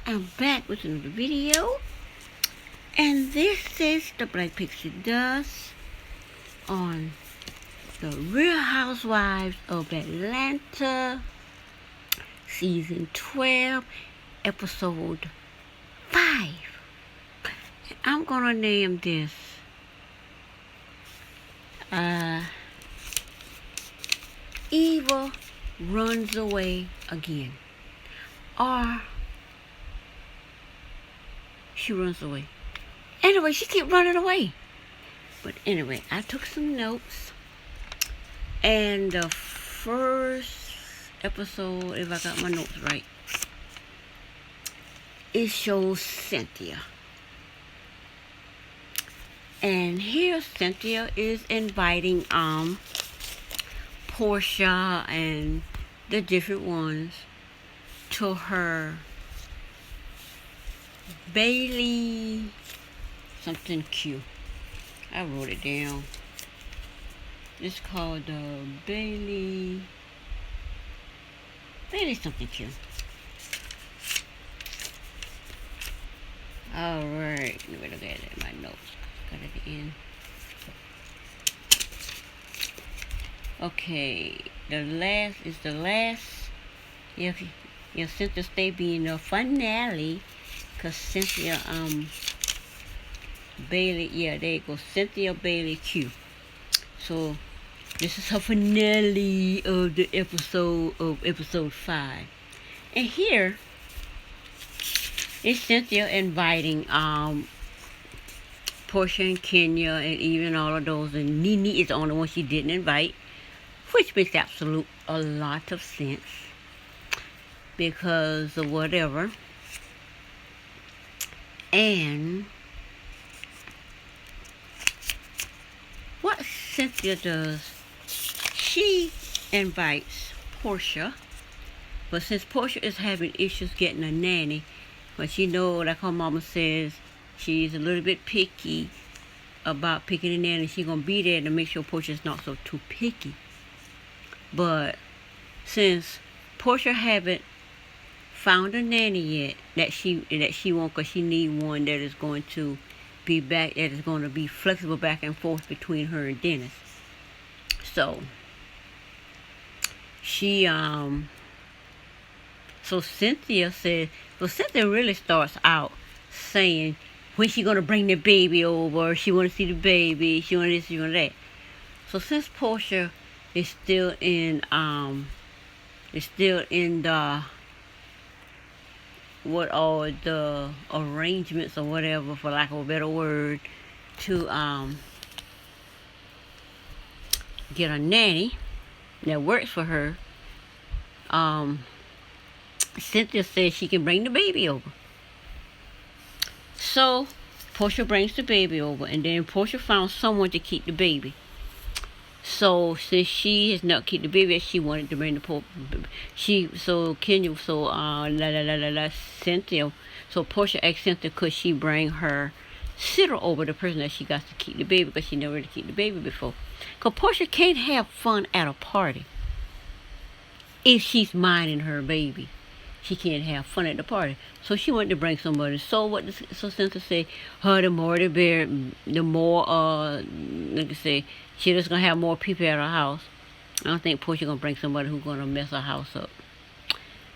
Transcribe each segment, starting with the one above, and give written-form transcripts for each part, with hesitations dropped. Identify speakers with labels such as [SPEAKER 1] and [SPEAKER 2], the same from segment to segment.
[SPEAKER 1] I'm back with another video, and this is the Black Pixie Dust on the Real Housewives of Atlanta, Season 12, Episode 5. And I'm gonna name this Eva Runs Away Again, or she runs away. Anyway, she kept running away. But anyway, I took some notes. And the first episode, if I got my notes right, it shows Cynthia. And here Cynthia is inviting Portia and the different ones to her Bailey something Q. I wrote it down. It's called Bailey something Q. Alright, let me look at it in my notes. Got it at the end. Okay, the last. Yeah, Cynthia stay being the finale. Cause Cynthia, Bailey, yeah, there you go, Cynthia Bailey Q. So, this is her finale of the episode 5. And here is Cynthia inviting, Portia and Kenya and even all of those. And Nene is the only one she didn't invite, which makes a lot of sense. Because of whatever. And what Cynthia does, she invites Portia, but since Portia is having issues getting a nanny, but you know, like her mama says, she's a little bit picky about picking a nanny. She's gonna be there to make sure Portia's not so too picky. But since Portia haven't found a nanny yet that she wants, because she need one that is going to be that is going to be flexible back and forth between her and Dennis. So she so Cynthia really starts out saying when she gonna bring the baby over, she wanna see the baby, she wanna this, she wanna that. So since Portia is still in the what are the arrangements or whatever, for lack of a better word, to get a nanny that works for her, Cynthia says she can bring the baby over. So Portia brings the baby over, and then Portia found someone to keep the baby. So since she has not kept the baby, she wanted to bring the Cynthia. So Portia asked Cynthia, could she bring her sitter over, the person that she got to keep the baby, because she never had to keep the baby before. Because Portia can't have fun at a party if she's minding her baby. She can't have fun at the party. So she wanted to bring somebody. So Cynthia said, the more the bear, the more like I say, she just gonna have more people at her house. I don't think Portia gonna bring somebody who's gonna mess her house up.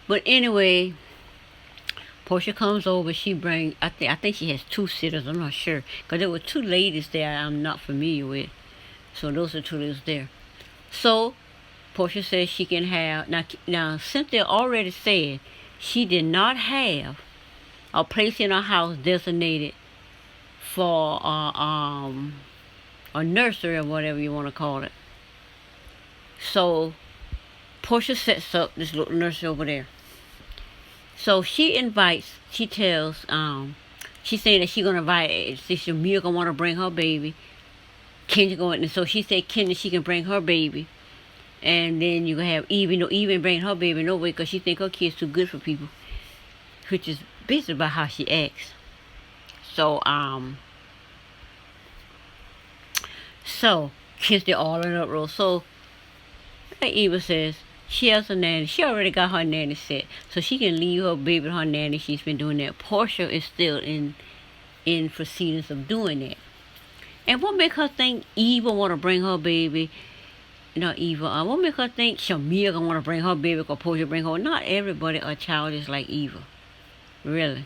[SPEAKER 1] But anyway, Portia comes over. She brings, I think she has 2 sitters. I'm not sure, because there were 2 ladies there I'm not familiar with. So those are 2 ladies there. So Portia says she can have, now Cynthia already said she did not have a place in her house designated for a nursery or whatever you want to call it. So Portia sets up this little nursery over there. So she tells, she's saying that she's going to invite, Sister Mia going to want to bring her baby. Kenya going, and so she said Kenya, she can bring her baby. And then you can have Even bring her baby no way, because she think her kid's too good for people. Which is basically about how she acts. So Kids, they're all in a row. So like Eva says, She has a nanny. She already got her nanny set, so she can leave her baby to her nanny. She's been doing that. Portia is still in proceedings of doing that. And what make her think Eva want to bring her baby? Not Eva. What make her think Shamia gonna want to bring her baby because Portia bring her? Not everybody a child is like Eva, really.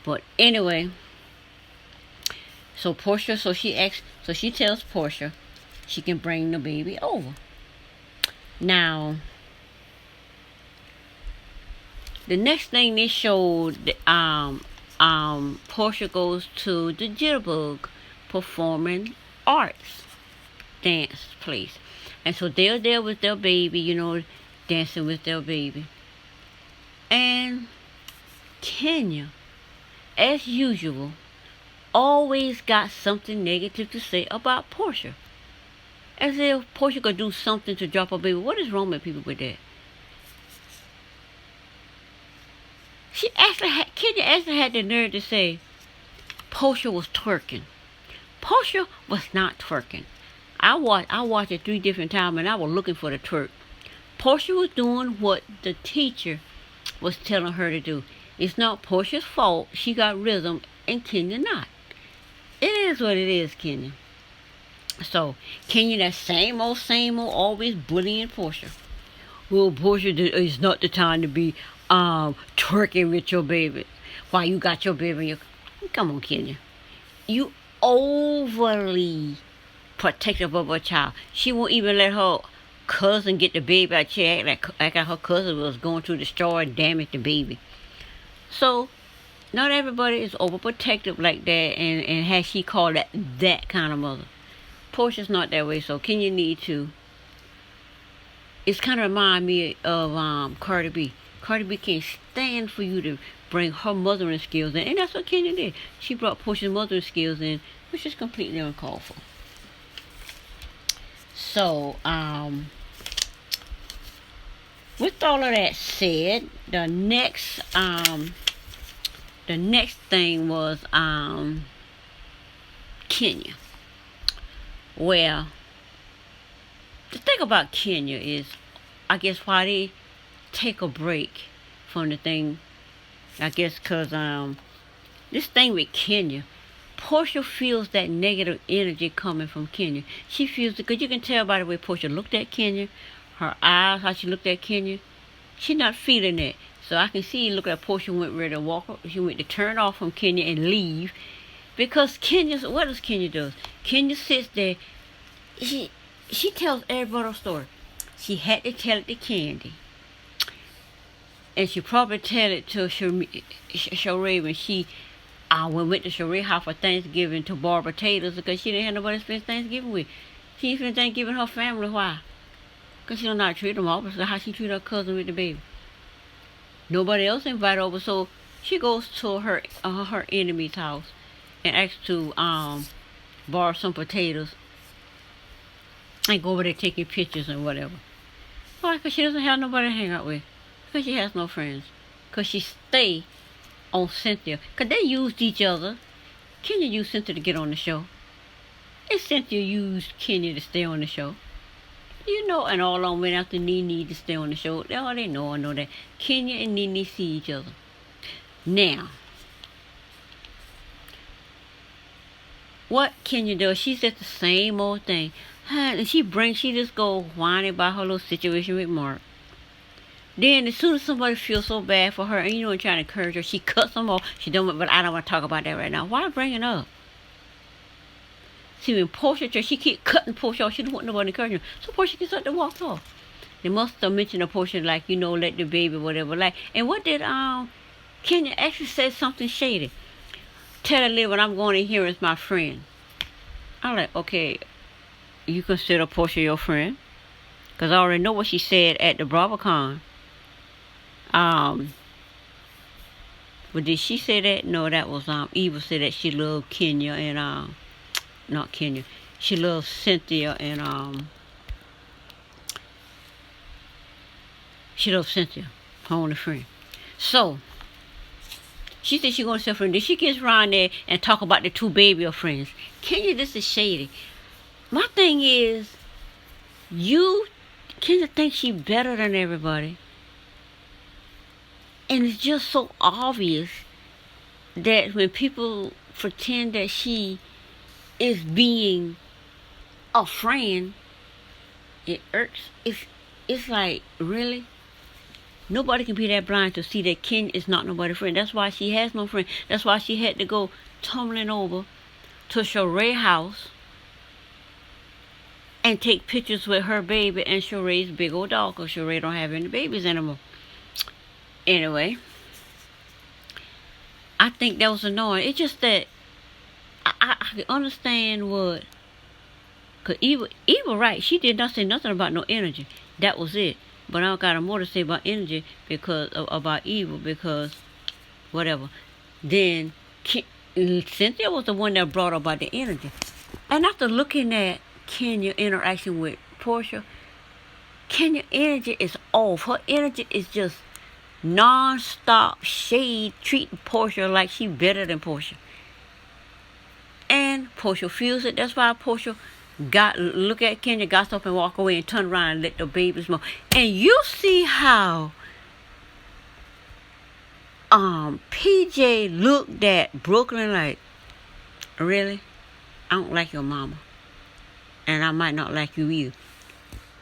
[SPEAKER 1] But anyway, so Portia. So she tells Portia she can bring the baby over. Now, the next thing they showed, Portia goes to the Jitterbug Performing Arts dance place. And so they're there with their baby, dancing with their baby. And Kenya, as usual, always got something negative to say about Portia. As if Portia could do something to drop her baby. What is wrong with people with that? Kenya actually had the nerve to say Portia was twerking. Portia was not twerking. I watched it 3 different times and I was looking for the twerk. Portia was doing what the teacher was telling her to do. It's not Portia's fault. She got rhythm and Kenya not. It is what it is, Kenya. So, Kenya, that same old, always bullying Portia. Well, Portia, it's not the time to be twerking with your baby. Why you got your baby in your... Come on, Kenya. You overly protective of her child. She won't even let her cousin get the baby out. She act like her cousin was going to destroy and damage the baby. So, not everybody is overprotective like that, and has she called that kind of mother. Portia's not that way, so Kenya need to. It's kind of remind me of Cardi B. Cardi B can't stand for you to bring her mothering skills in, and that's what Kenya did. She brought Portia's mothering skills in, which is completely uncalled for. So, with all of that said, the next thing was Kenya. Well, the thing about Kenya is, I guess why they take a break from the thing, I guess because this thing with Kenya, Portia feels that negative energy coming from Kenya. She feels it, because you can tell by the way Portia looked at Kenya, her eyes, how she looked at Kenya. She's not feeling it. So I can see, look at Portia went ready to walk, she went to turn off from Kenya and leave. Because what does Kenya do? Kenya sits there, she tells everybody a story. She had to tell it to Candy. And she probably tell it to Sheree when she went to Sheree house for Thanksgiving to borrow potatoes because she didn't have nobody to spend Thanksgiving with. She spent Thanksgiving with her family. Why? Because she don't know how to treat them all. So how she treat her cousin with the baby. Nobody else invited over, so she goes to her enemy's house and asks to borrow some potatoes and go over there taking pictures and whatever. Why? Because she doesn't have nobody to hang out with. Because she has no friends. Because she stay on Cynthia. Because they used each other. Kenya used Cynthia to get on the show. And Cynthia used Kenya to stay on the show. And all on went after Nene to stay on the show. They know that. Kenya and Nene see each other. Now, what Kenya does, she says the same old thing. And she just go whining about her little situation with Mark. Then as soon as somebody feels so bad for her, and and trying to encourage her, she cuts them off. She don't, but I don't want to talk about that right now. Why bring it up? See, when Portia, she keep cutting Portia off. She don't want nobody to encourage her. So Portia gets up and walks off. They must have mentioned a Portia like, let the baby, whatever. Like, and what did Kenya actually say something shady? Tell her, Liv, when I'm going in here as my friend. I'm like, okay, you consider Portia your friend? Because I already know what she said at the BravoCon. But did she say that? No, that was Eva said that she loved Kenya and not Kenya. She loves Cynthia and she loves Cynthia, her only friend. So she said she's gonna sell friend. Then she gets around there and talk about the 2 baby of friends. Kenya, this is shady. My thing is, you Kenya thinks she better than everybody. And it's just so obvious that when people pretend that she is being a friend, it irks. It's like, really? Nobody can be that blind to see that Kenya is not nobody's friend. That's why she has no friend. That's why she had to go tumbling over to Sheree's house and take pictures with her baby and Sheree's big old dog, because Sheree don't have any babies anymore. Anyway, I think that was annoying. It's just that I can understand what, because Eva right, she did not say nothing about no energy. That was it. But I don't got more to say about energy because about Eva, because whatever. Then Cynthia was the one that brought up about the energy. And after looking at Kenya's interaction with Portia, Kenya's energy is off. Her energy is just non-stop shade, treating Portia like she better than Portia. And Portia feels it. That's why Portia look at Kenya, got up and walk away and turn around and let the baby smoke. And you see how PJ looked at Brooklyn like, really? I don't like your mama. And I might not like you either.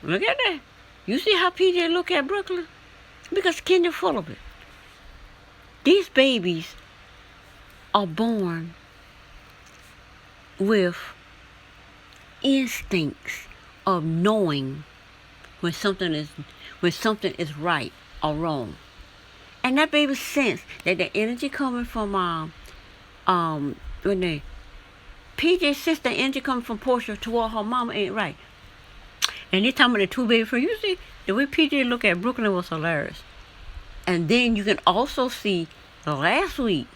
[SPEAKER 1] Look at that. You see how PJ look at Brooklyn? Because Kenya full of it. These babies are born with instincts of knowing when something is right or wrong. And that baby sense that the energy coming from PJ sense the energy coming from Portia toward her mama ain't right. And they talking about the two baby friends. You see the way PJ look at Brooklyn was hilarious. And then you can also see last week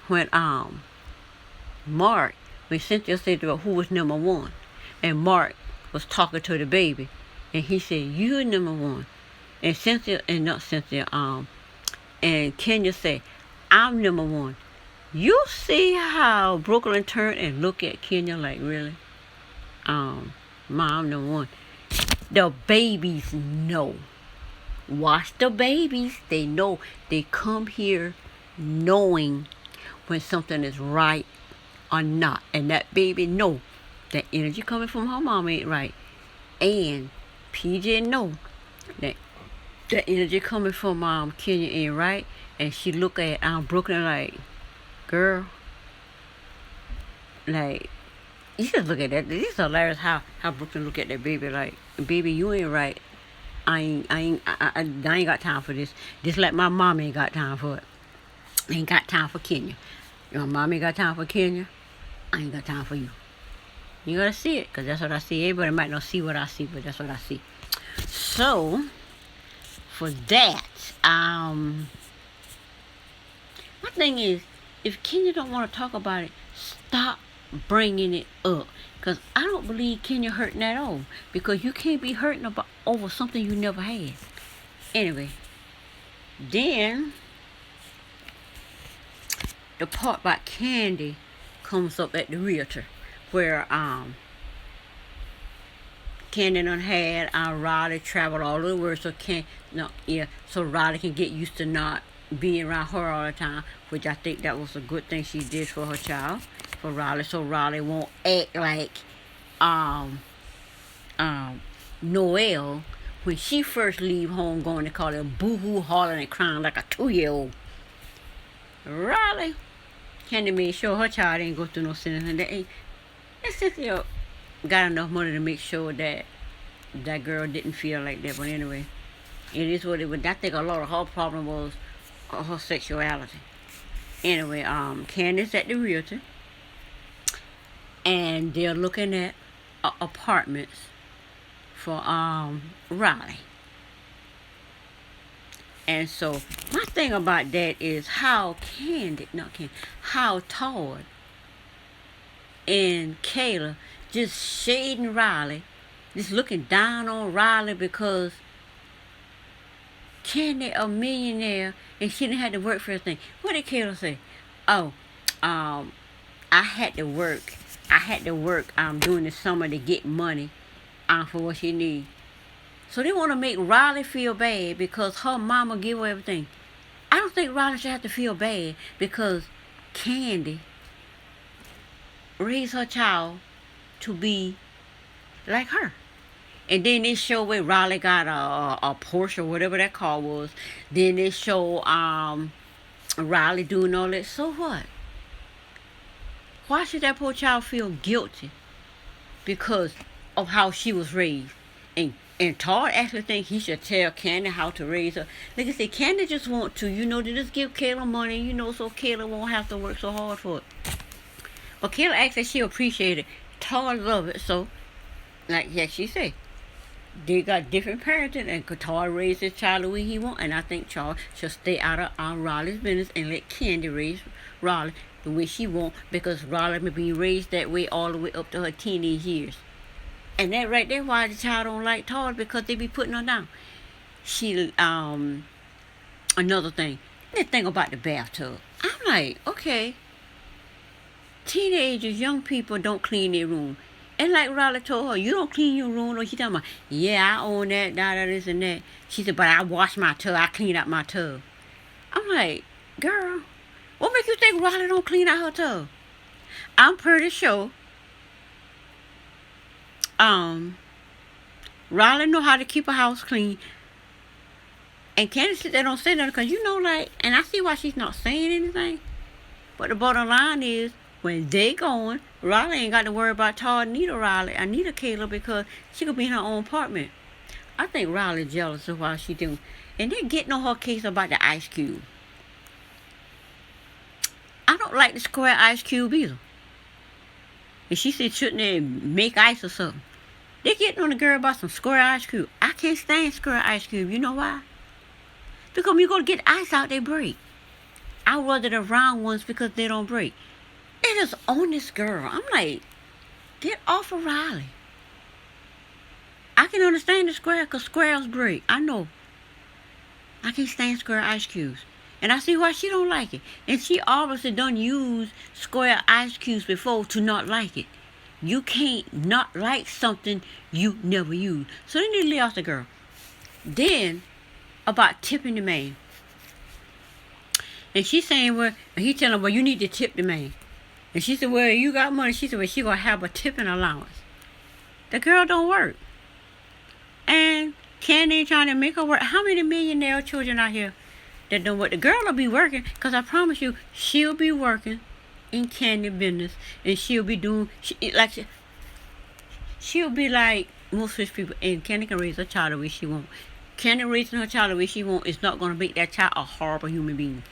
[SPEAKER 1] when Mark, when Cynthia said to her who was number one, and Mark was talking to the baby, and he said, "You're number one," and and Kenya said, "I'm number one." You see how Brooklyn turned and looked at Kenya like, really? Mom, number one. The babies know. Watch the babies. They know. They come here knowing when something is right or not. And that baby know that energy coming from her mom ain't right. And PJ know that the energy coming from Kenya ain't right. And she look at Brooklyn like, girl, like, you just look at that. It's hilarious how Brooklyn look at that baby like, baby, you ain't right. I ain't got time for this. Just like my mom ain't got time for it. I ain't got time for Kenya. Your mom ain't got time for Kenya. I ain't got time for you. You gotta see it, because that's what I see. Everybody might not see what I see, but that's what I see. So, for that, my thing is, if Kenya don't want to talk about it, stop bringing it up. Because I don't believe Kenya hurting at all. Because you can't be hurting over something you never had. Anyway, then the part about Candy comes up at the realtor, where Candy done had Riley travel all over the world, so Riley can get used to not being around her all the time, which I think that was a good thing she did for her child, for Riley, so Riley won't act like Noelle when she first leave home, going to call him boo-hoo, hollering and crying like a 2-year-old. Riley, Candy made sure her child ain't go through no sin, and that Cynthia got enough money to make sure that that girl didn't feel like that. But anyway, it is what it was. I think a lot of her problem was her sexuality. Anyway, Candy's at the realtor, and they're looking at apartments for Riley. And so my thing about that is how how Todd and Kayla just shading Riley, just looking down on Riley because Candy a millionaire and she didn't have to work for a thing. What did Kayla say? Oh, I had to work during the summer to get money for what she need. So they want to make Riley feel bad because her mama give her everything. I don't think Riley should have to feel bad because Candy raised her child to be like her. And then they show where Riley got a Porsche, whatever that car was. Then they show Riley doing all that. So what? Why should that poor child feel guilty because of how she was raised? And Todd actually think he should tell Candy how to raise her. Like I said, Candy just want to, to just give Kayla money, so Kayla won't have to work so hard for it. But Kayla actually she appreciate it. Todd love it. So, like she said, they got different parenting, and Todd raised his child the way he want. And I think Charles should stay out of Riley's business and let Candy raise Riley the way she want, because Riley may be raised that way all the way up to her teenage years. And that right there why the child don't like Todd, because they be putting her down. She another thing. That thing about the bathtub. I'm like, okay. Teenagers, young people don't clean their room. And like Riley told her, you don't clean your room. Or she talking about, yeah, I own that, this and that. She said, but I wash my tub. I clean out my tub. I'm like, girl, what makes you think Riley don't clean out her tub? I'm pretty sure Riley know how to keep a house clean. And Candy sit there don't say nothing because and I see why she's not saying anything. But the bottom line is, when they going, Riley ain't got to worry about Todd, neither Riley, or neither Kayla, because she could be in her own apartment. I think Riley jealous of why she doing. And they're getting on her case about the ice cube. I don't like the square ice cube either. And she said, shouldn't they make ice or something? They getting on the girl about some square ice cube. I can't stand square ice cube. You know why? Because when you go to get ice out, they break. I rather the round ones because they don't break. They just on this girl. I'm like, get off of Riley. I can understand the square because squares break. I know. I can't stand square ice cubes. And I see why she don't like it. And she obviously done use square ice cubes before to not like it. You can't not like something you never use. So they need to lay off the girl. Then, about tipping the man. And she's saying, well, and he telling her, well, you need to tip the man. And she said, well, you got money. She said, well, she going to have a tipping allowance. The girl don't work. And Candy ain't trying to make her work. How many millionaire children out here that don't work? The girl will be working, because I promise you, she'll be working in Candy business. And she'll be doing, she'll be like most rich people. And Candy can raise her child the way she want. Candy raising her child the way she want is not going to make that child a horrible human being.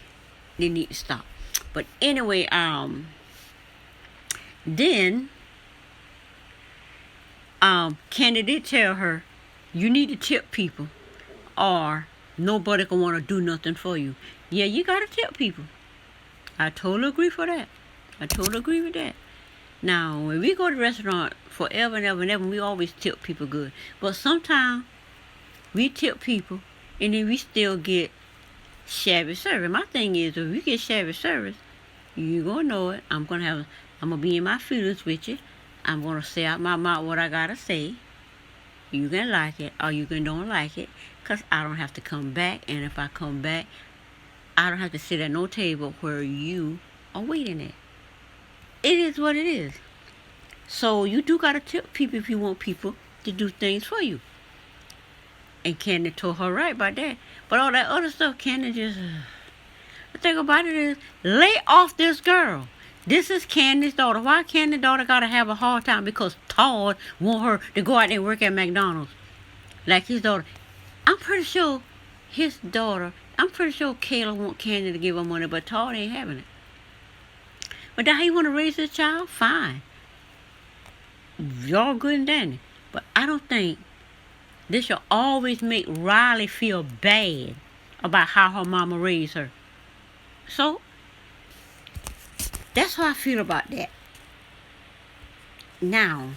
[SPEAKER 1] They need to stop. But anyway, then Candy did tell her, you need to tip people or nobody can want to do nothing for you. Yeah, you got to tip people. I totally agree for that. I totally agree with that. Now, when we go to the restaurant forever and ever and ever, we always tip people good. But sometimes we tip people and then we still get shabby service. My thing is, if we get shabby service, you gonna know it. I'm gonna be in my feelings with you. I'm gonna say out my mouth what I gotta say. You can like it or you can don't like it, cause I don't have to come back. And if I come back, I don't have to sit at no table where you are waiting at. It is what it is. So you do gotta tip people if you want people to do things for you. And Candy told her right about that. But all that other stuff, Candy just... The thing about it is, lay off this girl. This is Candy's daughter. Why Candy's daughter got to have a hard time? Because Todd want her to go out there and work at McDonald's. Like his daughter. I'm pretty sure Kayla want Candy to give her money, but Todd ain't having it. But now he want to raise his child? Fine. Y'all good and dandy. But I don't think this should always make Riley feel bad about how her mama raised her. So, that's how I feel about that. Now,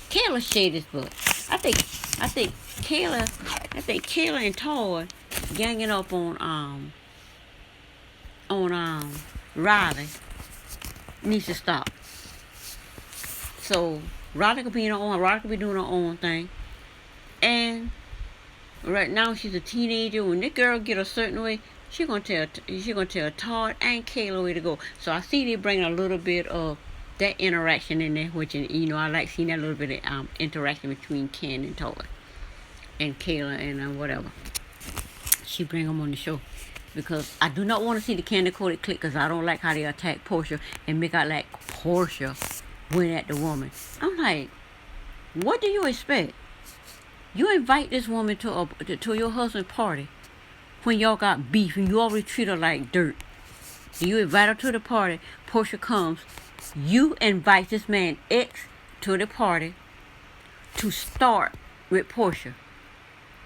[SPEAKER 1] Kayla shared this book. I think Kayla and Todd ganging up on Riley needs to stop. So Riley could be in her own. Riley could be doing her own thing. And right now she's a teenager. When this girl get a certain way, she gonna tell Todd and Kayla where to go. So I see they bring a little bit of that interaction in there, which I like seeing that little bit of interaction between Ken and Todd and Kayla and whatever. She bring them on the show because I do not want to see the candy coated clique because I don't like how they attack Portia and make out like Portia went at the woman. I'm like, what do you expect? You invite this woman to your husband's party when y'all got beef and you already treat her like dirt. You invite her to the party. Portia comes. You invite this man X to the party to start with Portia.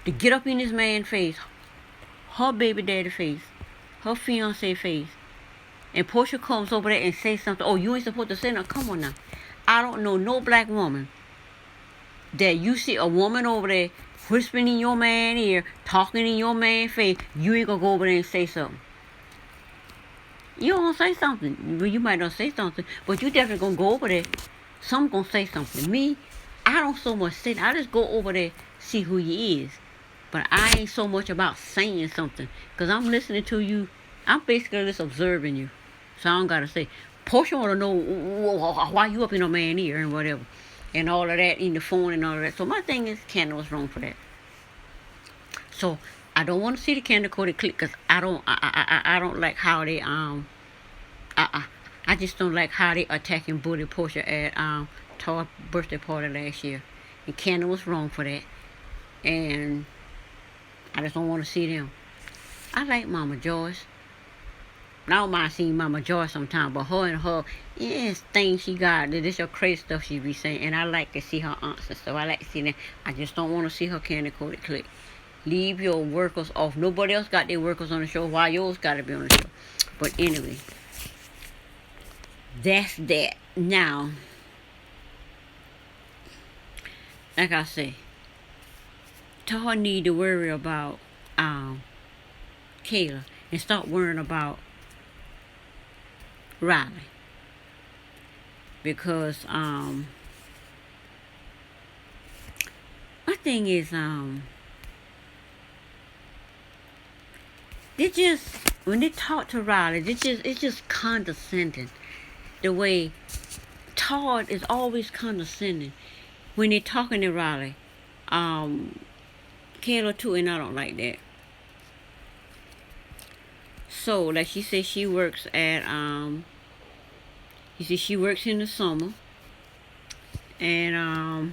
[SPEAKER 1] To get up in this man's face, her baby daddy face, her fiance face, and Portia comes over there and says something. Oh, you ain't supposed to say nothing. Come on now. I don't know no black woman that you see a woman over there whispering in your man's ear, talking in your man's face, you ain't gonna go over there and say something. You gonna say something. Well, you might not say something, but you definitely gonna go over there. Some gonna say something. Me, I don't so much say that. I just go over there, see who he is. But I ain't so much about saying something. Because I'm listening to you. I'm basically just observing you. So I don't gotta say. Portia wanna know why you up in a man's ear and whatever. And all of that in the phone and all of that. So my thing is, Candace was wrong for that. So I don't want to see the candy coated clique because I don't like how they I just don't like how they attacking Bully Portia at Todd's birthday party last year. And Candace was wrong for that. And I just don't want to see them. I like Mama Joyce. I don't mind seeing Mama Joyce sometimes, but her and her, things she got, this your crazy stuff she be saying, and I like to see her aunts and stuff. I like to see that. I just don't want to see her candy coated clique. Leave your workers off. Nobody else got their workers on the show. Why yours got to be on the show? But anyway, that's that. Now, like I say, Todd need to worry about Kayla and stop worrying about Riley, because my thing is they just, when they talk to Riley, it's just condescending. The way Todd is always condescending when they're talking to Riley. Kayla too, and I don't like that. So, like she said, she works at, you see, she works in the summer. And,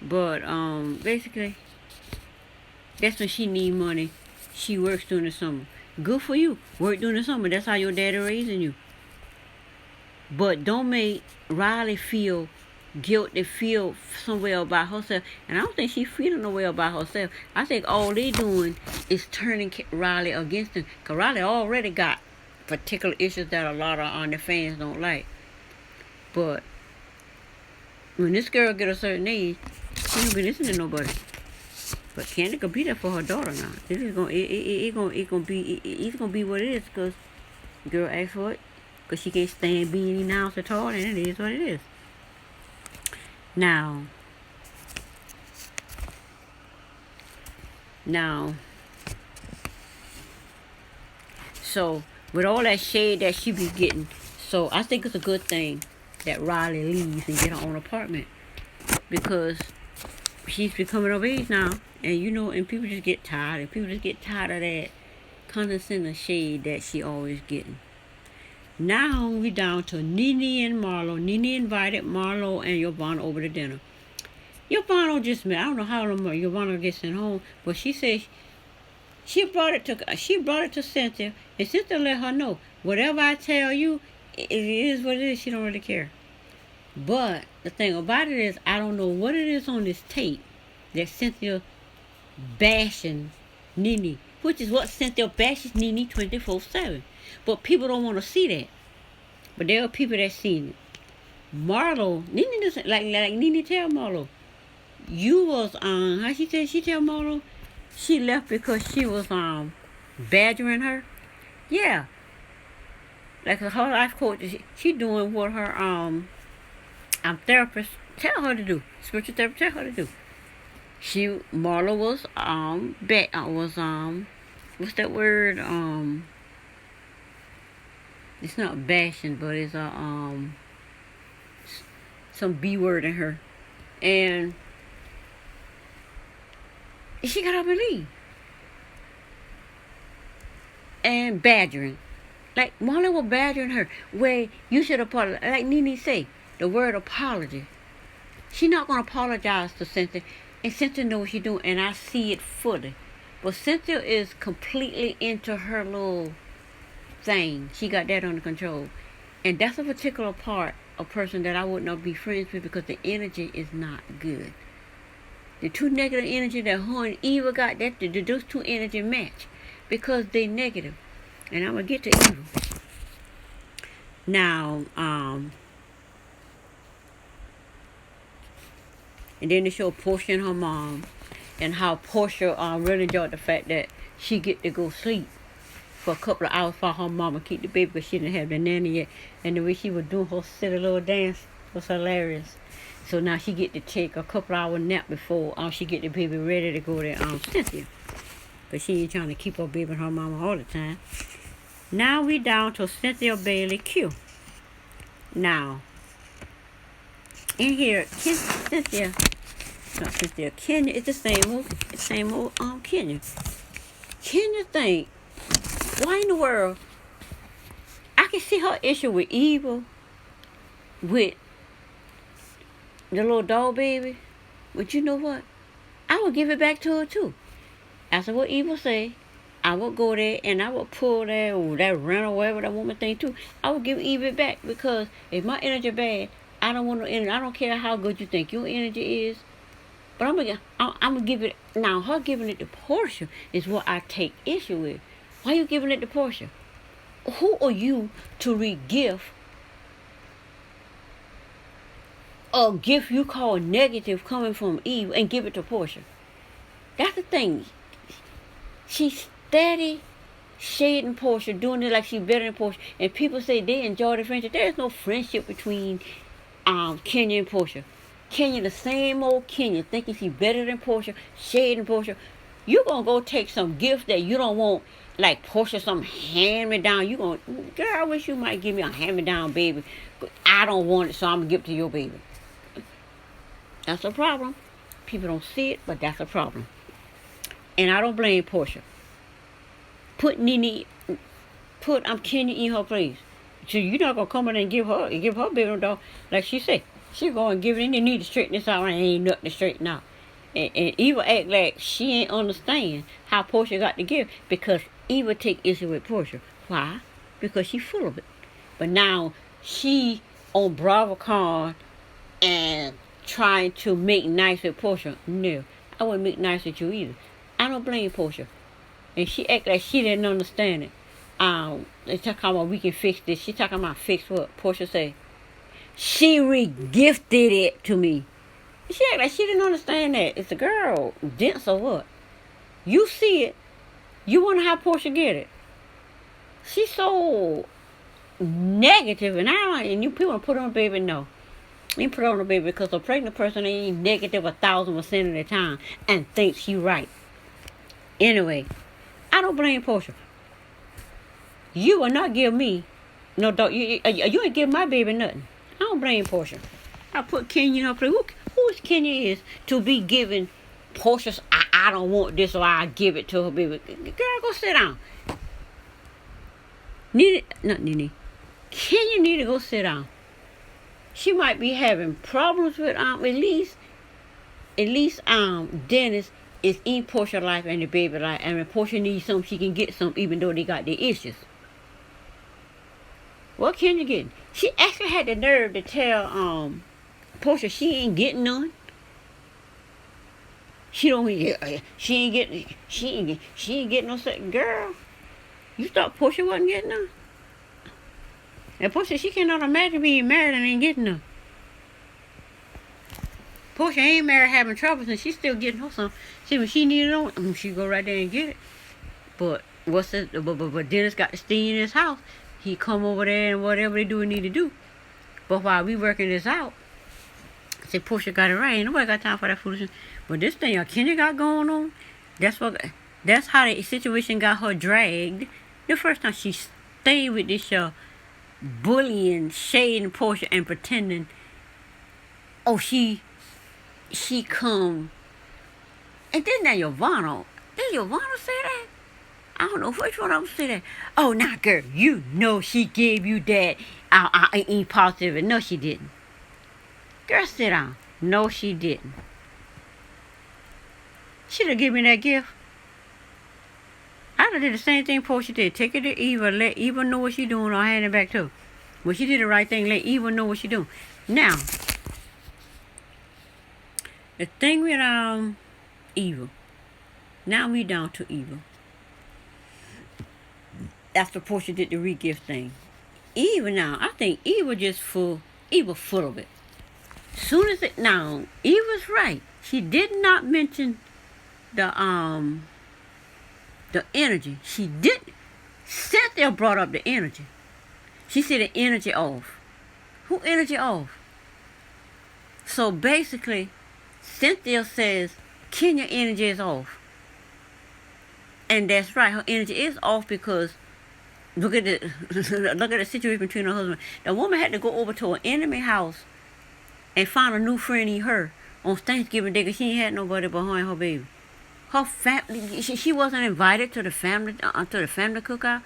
[SPEAKER 1] basically, that's when she need money. She works during the summer. Good for you. Work during the summer. That's how your daddy raising you. But don't make Riley feel guilty, feel some way about herself. And I don't think she's feeling no way about herself. I think all they doing is turning Riley against him. Because Riley already got particular issues that a lot of the fans don't like. But when this girl get a certain age, she don't be listening to nobody. But Candy could be there for her daughter now. This is it's gonna be what it is, because girl asked for it. Because she can't stand being announced at all, and it is what it is. Now, so with all that shade that she be getting, so I think it's a good thing that Riley leaves and get her own apartment, because she's becoming of age now, and people just get tired, of that condescending shade that she always getting. Now we down to Nene and Marlo. Nene invited Marlo and Yvonne over to dinner. Yvonne just met. I don't know how long Yvonne gets sent home, but she says she brought it to Cynthia, and Cynthia let her know, whatever I tell you, it is what it is. She don't really care. But the thing about it is, I don't know what it is on this tape that Cynthia bashing Nene, which is what Cynthia bashes Nene 24/7. But people don't want to see that. But there are people that seen it. Marlo, Nene doesn't like Nene tell Marlo, you was how she tell Marlo she left because she was badgering her. Yeah. Like her life coach, she doing what her therapist tell her to do. Spiritual therapist tell her to do. Marla was what's that word? It's not bashing, but it's some B word in her. And she got up and leave. And badgering. Like Marla was badgering her. Where you should apologize. Like Nene say, the word apology. She's not gonna apologize to Cynthia. And Cynthia knows what she's doing, and I see it fully. But Cynthia is completely into her little thing. She got that under control. And that's a particular part of person that I would not be friends with because the energy is not good. The two negative energy that her and Eva got, those two energy match because they negative. And I'm gonna get to Eva. Now, and then they show Portia and her mom, and how Portia really enjoyed the fact that she get to go sleep for a couple of hours while her mama keep the baby because she didn't have the nanny yet. And the way she was doing her silly little dance was hilarious. So now she get to take a couple hour nap before she get the baby ready to go to Cynthia. But she ain't trying to keep her baby and her mama all the time. Now we down to Cynthia Bailey Q. Now, in here, Cynthia, not Cynthia, Kenya, it's the same old Kenya. Kenya think, why in the world, I can see her issue with Eva, with the little doll baby, but you know what? I would give it back to her too. After what Eva say, I would go there and I would pull that Runaway, that woman thing too. I would give Eva it back because if my energy bad, I don't want no energy. I don't care how good you think your energy is. But I'm gonna give it now. Her giving it to Portia is what I take issue with. Why you giving it to Portia? Who are you to re-gift a gift you call negative coming from Eve and give it to Portia? That's the thing. She's steady shading Portia, doing it like she's better than Portia, and people say they enjoy the friendship. There's no friendship between Kenya and Portia. Kenya, the same old Kenya, thinking she's better than Portia, shading Portia. You gonna go take some gift that you don't want, like Portia, some hand-me-down. You gonna, girl, I wish you might give me a hand-me-down baby, but I don't want it, so I'm gonna give it to your baby. That's a problem. People don't see it, but that's a problem. And I don't blame Portia. Put Kenya in her place. So you're not gonna come in and give her baby no dog. Like she said, she gonna give it in. You need to straighten this out, and ain't nothing to straighten out. And Eva act like she ain't understand how Portia got to give because Eva take issue with Portia. Why? Because she full of it. But now she on BravoCon and trying to make nice with Portia. No, I wouldn't make nice with you either. I don't blame Portia. And she act like she didn't understand it. They talking about we can fix this. She talking about fix what? Portia say, she re-gifted it to me. She act like she didn't understand that. It's a girl, dense or what? You see it. You wonder how Portia get it. She's so negative, and you people put on a baby. No, you put on a baby because a pregnant person ain't negative 1,000% of the time and thinks she right. Anyway, I don't blame Portia. You will not give me no dog. You ain't give my baby nothing. I don't blame Portia. I put Kenya in her place. Who is Kenya is to be giving Portia's I don't want this or I give it to her baby. Girl, go sit down. Nene. Kenya need to go sit down. She might be having problems with at least Dennis is in Portia's life and the baby life, and when Portia needs something, she can get some even though they got their issues. What Kenya getting? She actually had the nerve to tell Portia she ain't getting none. She ain't getting no second. Girl, you thought Portia wasn't getting none? And Portia, she cannot imagine being married and ain't getting none. Portia ain't married having troubles and she's still getting her some. See, when she needed on, she go right there and get it. But but Dennis got to stay in his house. He come over there and whatever they do need to do. But while we working this out, Say Portia got it right. Ain't nobody got time for that foolishness. But this thing Kenya got going on, that's how the situation got her dragged. The first time she stayed with this bullying, shading Portia and pretending, oh, she come. And then that Yvonne, did Yvonne say that? I don't know which one of them said that. Oh, now, girl, you know she gave you that. I ain't positive. No, she didn't. Girl, sit down. No, she didn't. She'd have given me that gift. I'd have did the same thing Portia did. Take it to Eva. Let Eva know what she doing or hand it back to her. When she did the right thing, let Eva know what she doing. Now, the thing with Eva. Now we down to Eva. After Portia did the re-gift thing. Eva now, I think Eva full of it. Soon as Eva's right. She did not mention the energy. She didn't. Cynthia brought up the energy. She said the energy off. Who energy off? So basically, Cynthia says Kenya energy is off. And that's right, her energy is off because look at the situation between her husband. The woman had to go over to an enemy house and find a new friend in her on Thanksgiving Day because she ain't had nobody but her and her baby. Her family, she wasn't invited to the family cookout.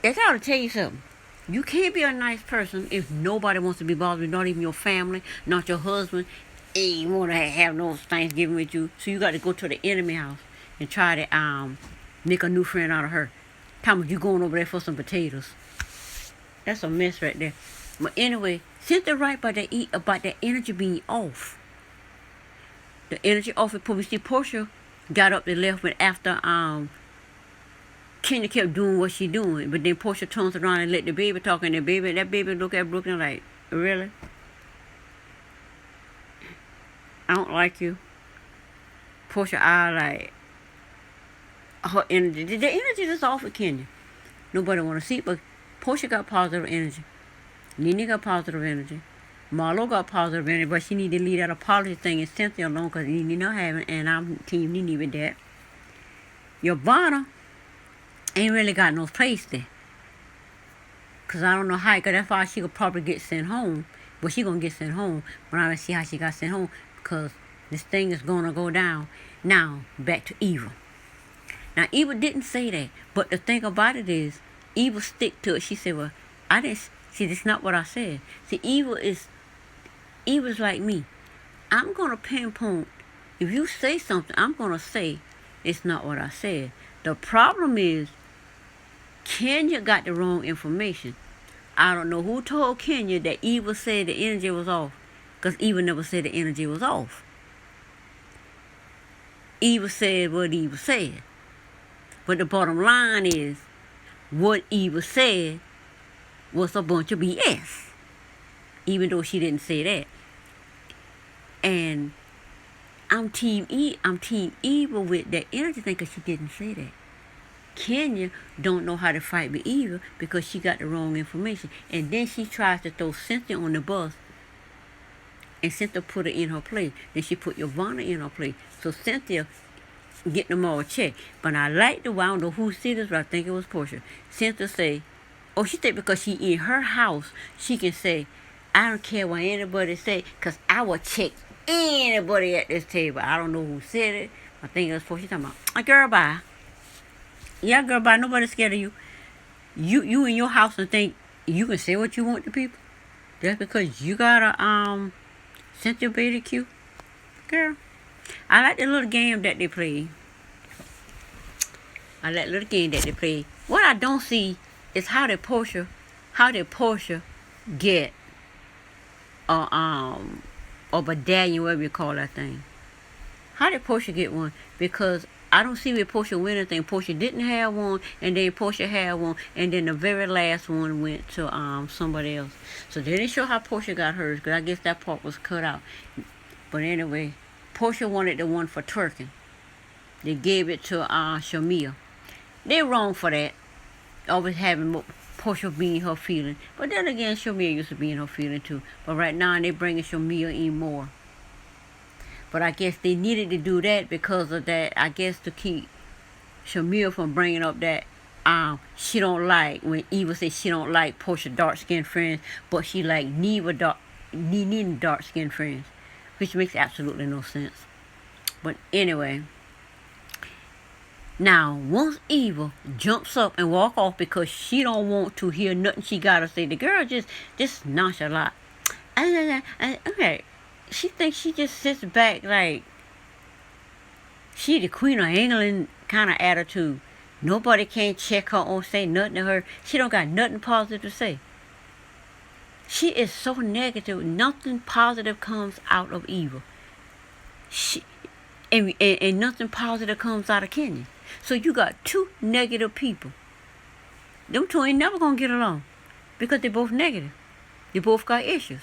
[SPEAKER 1] That's how to tell you something. You can't be a nice person if nobody wants to be bothered with, not even your family, not your husband. Ain't want to have no Thanksgiving with you. So you got to go to the enemy house and try to make a new friend out of her. Tell me you going over there for some potatoes. That's a mess right there. But anyway, Cynthia right about the energy being off. The energy off it. We see Portia got up and left, but after Kenya kept doing what she doing, but then Portia turns around and let the baby talk, and that baby look at Brooklyn like, really? I don't like you. Portia eye like her energy. The energy is off with Kenya. Nobody want to see it, but Portia got positive energy. Nene got positive energy. Marlo got positive energy, but she need to leave that apology thing and Cynthia alone because Nene not having, and I'm team Nene with that. Yvonne ain't really got no place there. Because I don't know how, because that's why she could probably get sent home. But she going to get sent home. But I don't see how she got sent home because this thing is going to go down. Now, back to Eva. Now, Eva didn't say that. But the thing about it is, Eva stick to it. She said, well, I didn't, see, that's not what I said. See, Eva's like me. I'm going to pinpoint, if you say something, I'm going to say it's not what I said. The problem is, Kenya got the wrong information. I don't know who told Kenya that Eva said the energy was off. Because Eva never said the energy was off. Eva said what Eva said. But the bottom line is, what Eva said was a bunch of BS. Even though she didn't say that. And I'm team Eva with that energy thing because she didn't say that. Kenya don't know how to fight with Eva because she got the wrong information. And then she tries to throw Cynthia on the bus. And Cynthia put her in her place. Then she put Yvonne in her place. So Cynthia getting them all checked. But I like the way, I don't know who said this, but I think it was Portia. Cynthia say, oh, she said because she in her house, she can say, I don't care what anybody say, because I will check anybody at this table. I don't know who said it. I think it was Portia talking about, girl, bye. Yeah, girl, bye. Nobody's scared of you. You in your house and think you can say what you want to people. Just because you got a Cynthia Beta Q. Girl, I like the little game that they play. What I don't see is how did Portia get a medallion, whatever you call that thing. How did Portia get one? Because I don't see where Portia win anything. Portia didn't have one, and then Portia had one, and then the very last one went to somebody else. So they didn't show how Portia got hers, because I guess that part was cut out. But anyway, Portia wanted the one for twerking. They gave it to Shamia. They're wrong for that. Always having Portia being her feeling. But then again, Shamia used to be in her feeling too. But right now, they bringing Shamia in more. But I guess they needed to do that because of that. I guess to keep Shamia from bringing up that she don't like, when Eva said she don't like Portia dark skinned friends, but she like Nina dark skinned friends, which makes absolutely no sense. But anyway, now once Eva jumps up and walk off because she don't want to hear nothing she gotta say, the girl just nonchalant. Okay, she thinks she just sits back like she the queen of England kind of attitude. Nobody can check her or say nothing to her. She don't got nothing positive to say. She is so negative. Nothing positive comes out of Eva. And nothing positive comes out of Kenya. So you got two negative people. Them two ain't never gonna get along because they're both negative. They both got issues.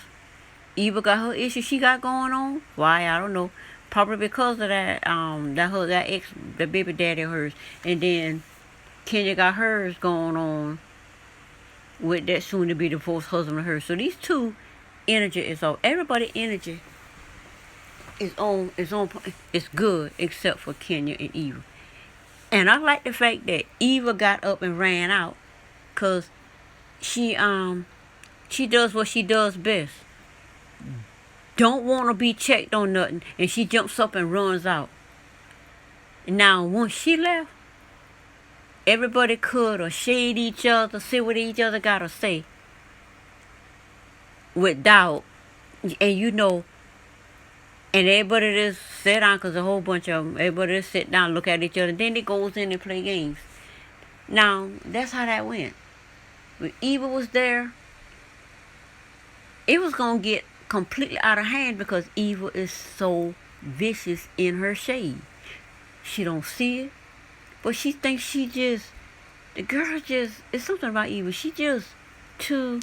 [SPEAKER 1] Eva got her issues she got going on. Why? I don't know. Probably because of that that baby daddy of hers. And then Kenya got hers going on with that soon to be divorced husband of hers. So these two energy is off. Everybody energy is it's good except for Kenya and Eva. And I like the fact that Eva got up and ran out because she does what she does best. Don't want to be checked on nothing, and she jumps up and runs out. And now, once she left, everybody could or shade each other, say what each other got to say without, and everybody just sit down because a whole bunch of them, everybody just sit down, look at each other, and then they goes in and play games. Now, that's how that went. When Eva was there, it was going to get completely out of hand because Eva is so vicious in her shade. She don't see it, but she thinks the girl it's something about Eva. She just too,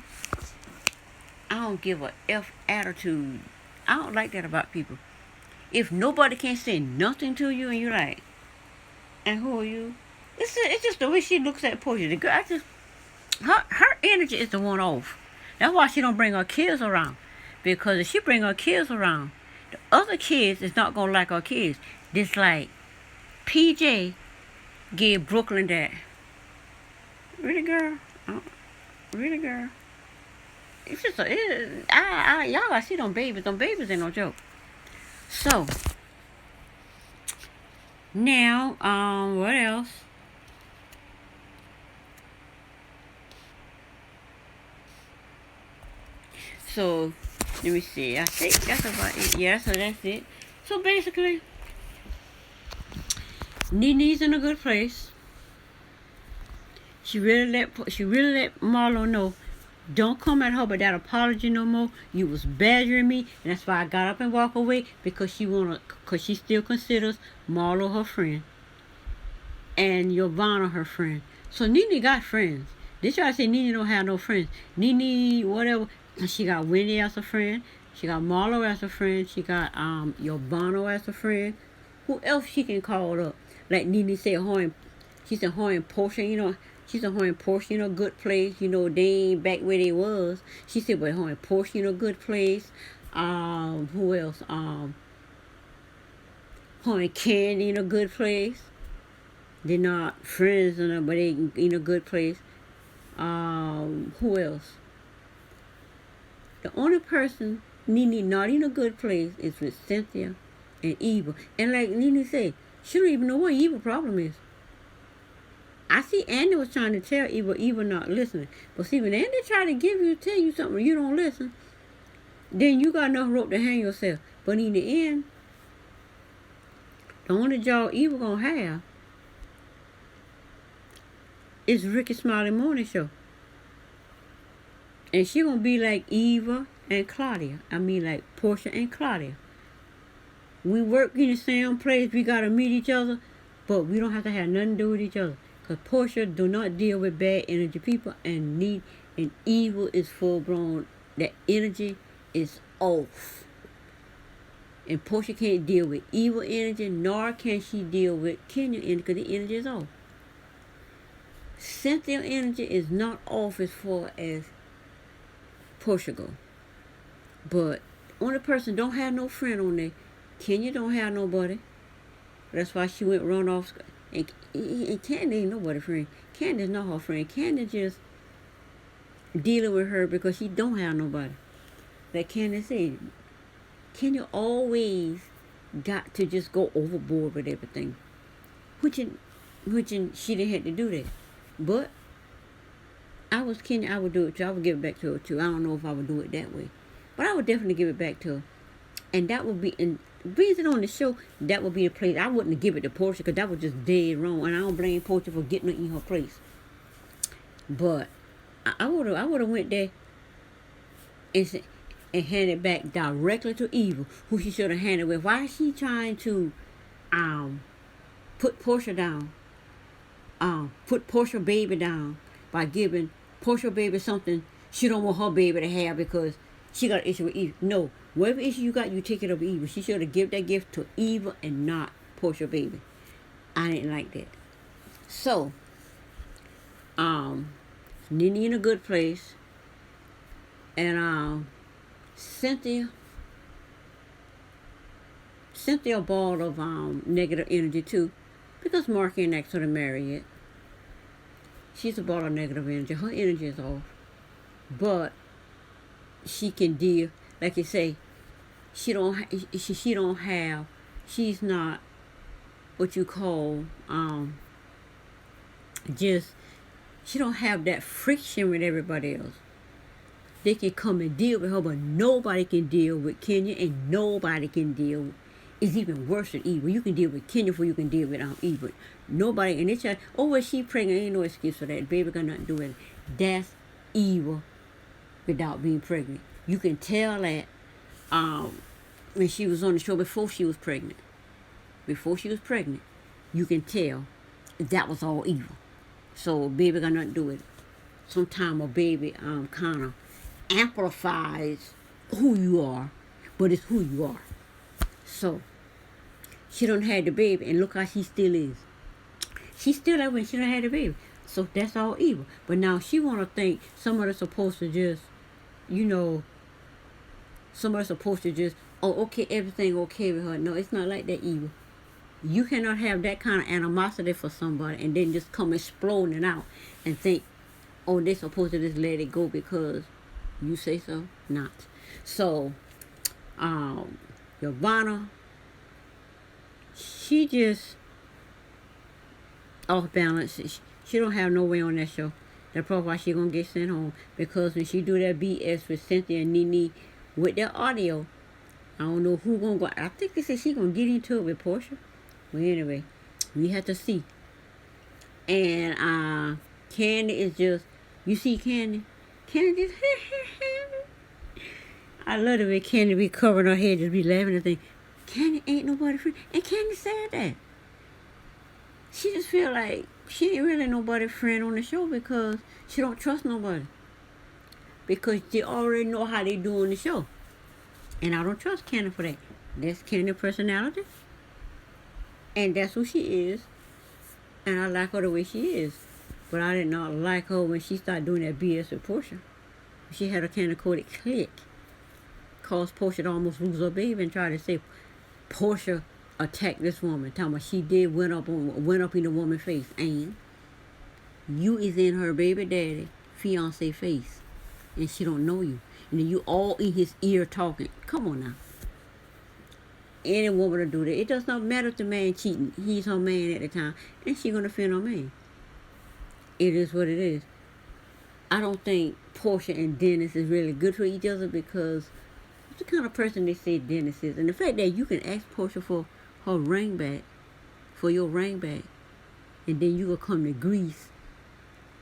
[SPEAKER 1] I don't give a F attitude. I don't like that about people. If nobody can say nothing to you and you like, and who are you? It's just the way she looks at Portia. The girl, her energy is the one off. That's why she don't bring her kids around. Because if she bring her kids around, the other kids is not going to like her kids. Just like PJ gave Brooklyn that. Really, girl? Really, girl? It's just, y'all got to see them babies. Them babies ain't no joke. So, now, what else? So, let me see. I think that's about it. Yeah, so that's it. So basically, Nene's in a good place. She really let Marlo know, don't come at her with that apology no more. You was badgering me, and that's why I got up and walked away because she still considers Marlo her friend and Giovanna her friend. So Nene got friends. They try to say Nene don't have no friends. Nene, whatever. She got Wendy as a friend. She got Marlo as a friend. She got Giovanna as a friend. Who else she can call up? Like Nene said, she said her and Portia, she said her and Portia, good place. They ain't back where they was. She said, but her and Portia, good place. Who else? Her and Candy, good place. They're not friends, but they in a good place. Who else? The only person Nene not in a good place is with Cynthia and Eva. And like Nene said, she don't even know what Eva's problem is. I see Andy was trying to tell Eva not listening. But see, when Andy try to tell you something, you don't listen, then you got enough rope to hang yourself. But in the end, the only job Eva gonna have is Ricky Smiley Morning Show. And she gonna be like Eva and Claudia. I mean like Portia and Claudia. We work in the same place. We gotta meet each other, but we don't have to have nothing to do with each other. Cause Portia do not deal with bad energy people, and Eva is full blown. That energy is off. And Portia can't deal with evil energy, nor can she deal with Kenya energy, because the energy is off. Cynthia energy is not off as far as Portia go. But only person don't have no friend on there. Kenya don't have nobody. That's why she went run off. And Candy ain't nobody friend. Candy's not her friend. Candy just dealing with her because she don't have nobody. Like Candy said, Kenya always got to just go overboard with everything. Which she didn't have to do that. But I was Kenya, I would do it too. I would give it back to her too. I don't know if I would do it that way. But I would definitely give it back to her. And that would be, and being it on the show, that would be the place. I wouldn't give it to Portia because that was just dead wrong. And I don't blame Portia for getting it in her place. But I would have went there and handed it back directly to Eva, who she should have handed with. Why is she trying to put Portia down? Put Portia baby down by giving Portia baby something she don't want her baby to have because she got an issue with Eva. No, whatever issue you got, you take it over Eva. She should have given that gift to Eva and not Portia baby. I didn't like that. So, Nene in a good place, and Cynthia a ball of negative energy too, because Mark ain't asked her to marry yet. She's a ball of negative energy. Her energy is off. But she can deal, like you say, she's not what you call, she don't have that friction with everybody else. They can come and deal with her, but nobody can deal with Kenya, and nobody can deal. It's even worse than Eva. You can deal with Kenya before you can deal with Eva. Nobody, and they try, oh, well, she pregnant. Ain't no excuse for that. Baby got nothing to do with it. That's Eva without being pregnant. You can tell that when she was on the show before she was pregnant. Before she was pregnant, you can tell that was all Eva. So baby got nothing to do with it. Sometimes a baby kind of amplifies who you are, but it's who you are. So she don't have the baby, and look how she still is. She's still that when she don't have the baby. So that's all evil. But now she want to think somebody's supposed to just, somebody's supposed to just, oh, okay, everything okay with her. No, it's not like that evil. You cannot have that kind of animosity for somebody and then just come exploding out and think, oh, they're supposed to just let it go because you say so. Not. So, Yvonne, she just off balance. She don't have no way on that show. That's probably why she gonna get sent home. Because when she do that BS with Cynthia and Nene with their audio, I don't know who gonna go. I think they said she gonna get into it with Portia. Well, anyway, we have to see. And Candy is just, you see Candy? Candy just, I love the way Candy be covering her head, just be laughing and think, Candy ain't nobody friend. And Candy said that. She just feel like she ain't really nobody's friend on the show because she don't trust nobody. Because they already know how they do on the show. And I don't trust Candy for that. That's Candy's personality. And that's who she is. And I like her the way she is. But I did not like her when she started doing that BS with Portia. She had a candy coated click. Caused Portia to almost lose her baby and try to say Portia attacked this woman. Talking about she did went up in the woman's face. And you is in her baby daddy fiance face. And she don't know you. And then you all in his ear talking. Come on now. Any woman to do that. It does not matter if the man cheating. He's her man at the time. And she's going to defend her man. It is what it is. I don't think Portia and Dennis is really good for each other because it's the kind of person they say Dennis is. And the fact that you can ask Portia for her ring back, for your ring back, and then you will come to Greece.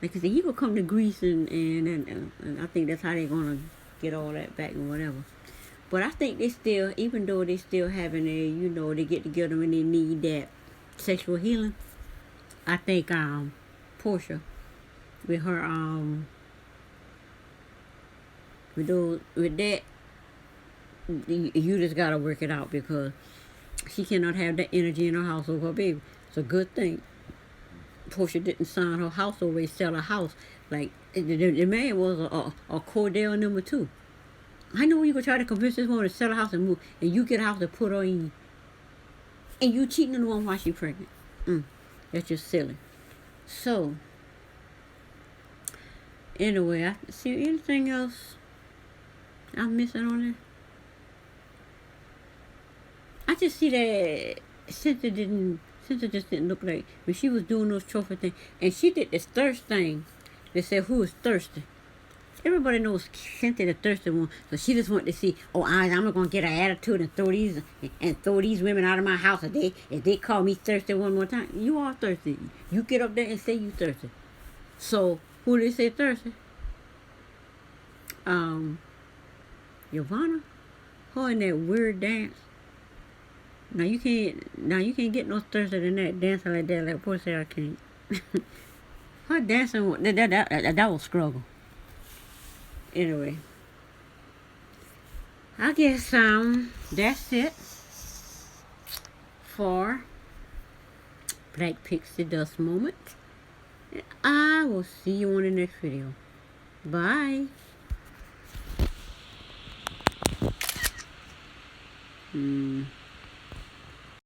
[SPEAKER 1] Like I said, you will come to Greece and I think that's how they're going to get all that back and whatever. But I think they still, even though they still having they get together when they need that sexual healing, I think Portia with her with that, you just gotta work it out because she cannot have that energy in her house over her baby. It's a good thing Portia didn't sign her house over, sell her house. Like, the man was a Cordell number 2. I know you gonna try to convince this woman to sell a house and move, and you get a house to put her in, and you cheating on the woman while she's pregnant. That's just silly. So, anyway, I see anything else I'm missing on there? I just see that Cynthia just didn't look like when she was doing those trophy things, and she did this thirst thing. They said who is thirsty. Everybody knows Cynthia the thirsty one, so she just wanted to see, oh, I'm not gonna get an attitude and throw these women out of my house if they call me thirsty one more time. You are thirsty. You get up there and say you thirsty. So who did they say thirsty? Yvonne, her in that weird dance. Now you can't get no thirstier than that, dancing like that. Like poor Sarah can't. Her dancing that was struggle. Anyway, I guess that's it for Black Pixie Dust Moment. I will see you on the next video. Bye.